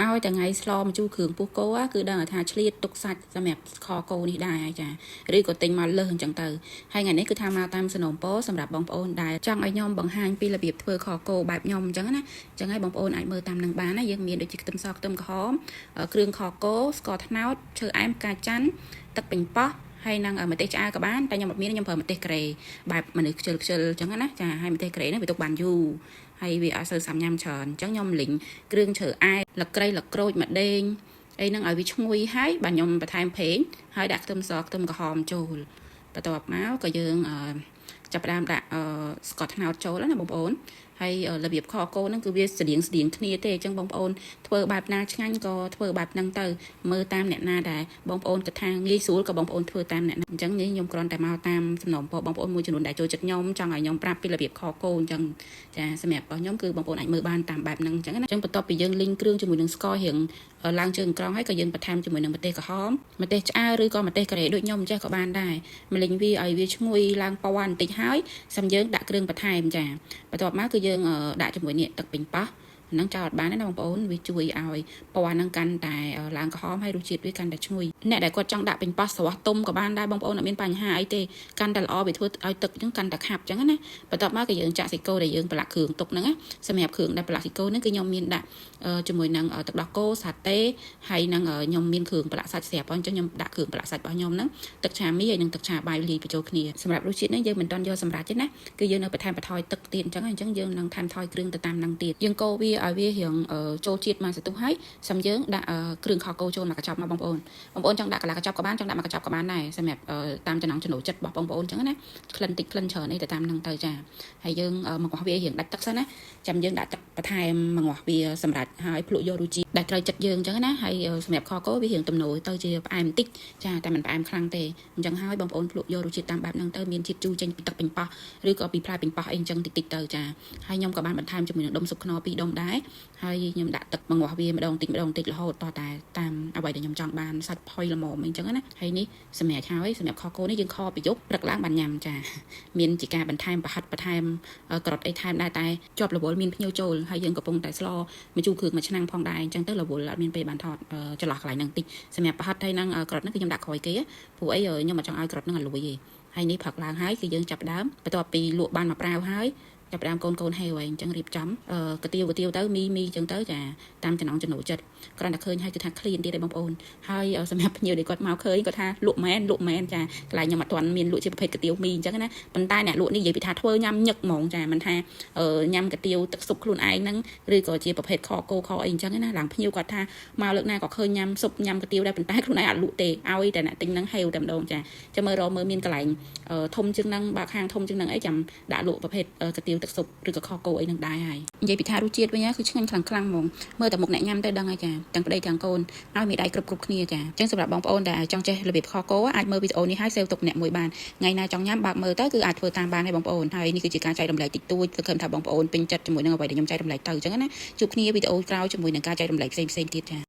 ឲ្យតែថ្ងៃស្លមកជូរគ្រឿងពុះគោគឺដឹងថាឆ្លៀតទុកសាច់សម្រាប់ខគោនេះដែរចាឬក៏ទិញមកលើសអញ្ចឹងទៅហើយថ្ងៃនេះគឺថាមកតាមសំណូមពរសម្រាប់បងប្អូនដែលចង់ឲ្យខ្ញុំបង្ហាញពីរបៀបធ្វើខគោបែបខ្ញុំអញ្ចឹងណាអញ្ចឹងហើយបងប្អូនអាចមើលតាមនឹងបានណាយើងមានដូចជាខ្ទឹមសខ្ទឹមក្រហមគ្រឿងខគោស្ករត្នោតឈើអែមផ្កាច័ន្ទទឹកប៉េងប៉ោះហើយនឹងម្ទេសឆ្អើក៏បានតែខ្ញុំអត់មានខ្ញុំប្រើម្ទេសក្រេបែបមនុស្សខ្ជិលអញ្ចឹងណាចាហើយម្ទេសក្រេនេះវាទុកបានយូរហើយវាអត់សូវសាំញ៉ាំច្រើនអញ្ចឹងខ្ញុំលីងគ្រឿងឈើអែមលក្រីលក្រូចម្ដេងអីហ្នឹងឲ្យវាឈ្ងុយហើយបាទខ្ញុំបន្ថែមប្រេងហើយដាក់ខ្ទឹមសខ្ទឹមក្រហមចូលបន្ទាប់មកក៏យើងចាប់ផ្ដើមដាក់ស្ករត្នោតចូលណាបងប្អូនហើយរបៀបខគោហ្នឹងគឺវាស្តៀងគ្នាទេអញ្ចឹងបងប្អូនធ្វើបែបណាឆ្ងាញ់ក៏ធ្វើបែបហ្នឹងទៅមើលតាមអ្នកណាដែរបងប្អូនគិតថាងាយស្រួលក៏បងប្អូនធ្វើតាមអ្នកណាអញ្ចឹងខ្ញុំគ្រាន់តែមកតាមសំណុំបងប្អូនមួយចំនួនដែលចូលចិត្តខ្ញុំចង់ឲ្យខ្ញុំប្រាប់ពីរបៀបខគោអញ្ចឹងចាសម្រាប់របស់ខ្ញុំគឺបងប្អូនអាចមើលបានតាមបែបហ្នឹងអញ្ចឹងណាអញ្ចឹងបន្ទាប់ពីយើងលីងគ្រឿងជាមួយនឹងស្កររៀងឡើងជើងក្រងហើយក៏យើងបន្ថែមជាមួយនឹងម្ទេសក្រហមម្ទេសឆ្អើឬក៏ម្ទេសការ៉េដូចខ្ញុំចេះក៏បានដែរម្លិញវាឲ្យវាឈ្ងុយឡើងពណ៌បន្តិចហើយសំយើងដាក់គ្រឿងបន្ថែមចាបន្ទាប់មកគឺយើងដាក់ជាមួយនេះទឹកប៉េងប៉ោះហ្នឹងចោលអត់បានទេណាបងប្អូនវាជួយឲ្យពណ៌ហ្នឹងកាន់តែឡើងក្រហមហើយរសជាតិវាកាន់តែឈ្ងុយអ្នកដែលគាត់ចង់ដាក់ប៉េងប៉ោះស្រស់ទុំក៏បានដែរបងប្អូនអត់មានបញ្ហាអីទេកាន់តែល្អវាធ្វើឲ្យទឹកហ្នឹងកាន់តែខាប់អញ្ចឹងណាបន្ទាប់មកគឺយើងចាក់ស៊ីកូដែលយើងប្រឡាក់គ្រឿងទុកហ្នឹងណាសម្រាប់គ្រឿងដែលប្រឡាក់ស៊ីកូហ្នឹងគឺខ្ញុំមានដាក់ជាមួយនឹងទឹកដោះគោសាតេហើយនឹងខ្ញុំមានគ្រឿងប្រឡាក់សាច់ស្រាប់អញ្ចឹងខ្ញុំដាក់គ្រឿងប្រឡាក់សាច់របស់ខ្ញុំហ្នឹងទឹកឆាមីហើយនឹងទឹកឆាបាយលាយបញ្ចូលគ្នាសម្រាប់រសជាតិនេះយើងមិនតន់យកសម្រាប់ទេណាគឺយើងនៅបន្ថែមបន្ថយទឹកទៀតអញ្ចឹងយើងនឹងថែមថយគ្រឿងទៅតាមហ្នឹងទៀតយើងកូរវាឲ្យវារៀងចូលជាតិមកសន្ទុះហើយសំយើងដាក់គ្រឿងខគោចូលមកកញ្ចប់មកបងប្អូនចង់ដាក់កន្លះកញ្ចប់ក៏បានចង់ដាក់មកកញ្ចប់ក៏បានដែរសម្រាប់តាមចំណង់ចំណូលចិត្តរបស់បងប្អូនអញ្ចឹងណាក្លិនតិចក្លិនច្រើនអីទៅតាមហ្នឹងទៅចាហើយយើងមកងាស់វារៀងដាច់ទឹកសិនណាចាំយើងដាក់ទឹកបន្ថែមមកងាស់វាសម្រាប់ហើយភ្លក់យករសជាតិដែលត្រូវចិត្តយើងអញ្ចឹងណាហើយសម្រាប់ខគោវារៀងទំនោរទៅជាផ្អែមបន្តិចចាតែមិនផ្អែមខ្លាំងទេអញ្ចឹងហើយបងប្អូនភ្លក់យករសជាតិតាមបែបហ្នឹងទៅមានជាតិជូរចេញពីទឹកប៉េងប៉ោះឬក៏ពីផ្លែប៉េងប៉ោះអីអញ្ចឹងតិចទៅចាហើយខ្ញុំក៏បានបន្ថែមជាមួយនឹងដុំស៊ុបខ្នុរ2ដុំដែរហើយខ្ញុំដាក់ទឹកមកងាស់វាម្ដងតិចរហូតតតែតាមអ្វីដែលខ្ញុំចង់បានសាច់ផុយល្មមអញ្ចឹងណាហើយនេះសម្រាប់ហើយសម្រាប់ខគោនេះយើងខពីយប់ព្រឹកឡើងបានញ៉ាំចាមានជាការបន្ថែមប្រហិតបន្ថែមក្រត់អីថែមដែរតែជាប់រវល់មានភ្ញៀវចូលហើយយើងកំពុងតែស្លមកជូរគ្រឿងមួយឆ្នាំងផងដែរអញ្ចឹងទៅរវល់អត់មានពេលបានថតចន្លោះកន្លែងហ្នឹងតិចសម្រាប់ប្រហិតហើយនឹងក្រត់ហ្នឹងគឺខ្ញុំដាក់ក្រោយគេព្រោះអីខ្ញុំមិនចង់ឲ្យក្រត់ហ្នឹងឲ្យលួយទេហើយនេះព្រឹកឡើងហើយគឺយើងចាប់ដើមបន្ទាប់ពីលក់បានមកប្រាវហើយចាប់ដើមកូនហេវហើយអញ្ចឹងរៀបចំកាទៀវទៅមីអញ្ចឹងទៅចាតាមចំណង់ចំណូលចិត្តគ្រាន់តែឃើញហើយគឺថាឃ្លានទៀតឯងបងប្អូនហើយសម្រាប់ភ្ញៀវដែលគាត់មកឃើញគាត់ថាលក់មែនចាកន្លែងខ្ញុំអត់ទាន់មានលក់ជាប្រភេទកាទៀវមីអញ្ចឹងណាប៉ុន្តែអ្នកលក់នេះនិយាយពីថាធ្វើញ៉ាំញឹកហ្មងចាមិនថាញ៉ាំកាទៀវទឹកស៊ុបខ្លួនឯងហ្នឹងឬក៏ជាប្រភេទខគោខអីអញ្ចឹងណាឡើងភ្ញៀវគាត់ថាមកលើកណាក៏ឃើញញ៉ាំស៊ុបញ៉ាំកាទៀវដែរប៉ុន្តែខ្លួនឯងអត់លក់ទេឲ្យតែអ្នកទិញហ្នឹងហេវតែម្ដងចាចាំមើលមានកន្លែងធំជាងហ្នឹងបើខាងធំជាងហ្នឹងអីចាំដាក់លក់ប្រភេទកាទៀវទឹកស៊ុបឬក៏ខគោអីនឹងដែរហើយនិយាយពីថារសជាតិវិញគឺឆ្ងាញ់ខ្លាំងហ្មងមើលតែមុខអ្នកញ៉ាំទៅដឹងហើយចាទាំងប្តីទាំងកូនឲ្យមេដៃគ្រប់គ្នាចាអញ្ចឹងសម្រាប់បងប្អូនដែលចង់ចេះរបៀបខគោអាចមើលវីដេអូនេះហើយសេវទុកអ្នកមួយបានថ្ងៃណាចង់ញ៉ាំបើកមើលទៅគឺអាចធ្វើតាមបានហើយបងប្អូនហើយនេះគឺជាការចែករំលែកតិចតួចគឺឃើញថាបងប្អូនពេញចិត្តជាមួយនឹងអ្វីដែលខ្ញុំចែករំលែកទៅអញ្ចឹងណាជួបគ្នាវីដេអូក្រោយជាមួយនឹងការចែករំលែកផ្សេងទៀតចា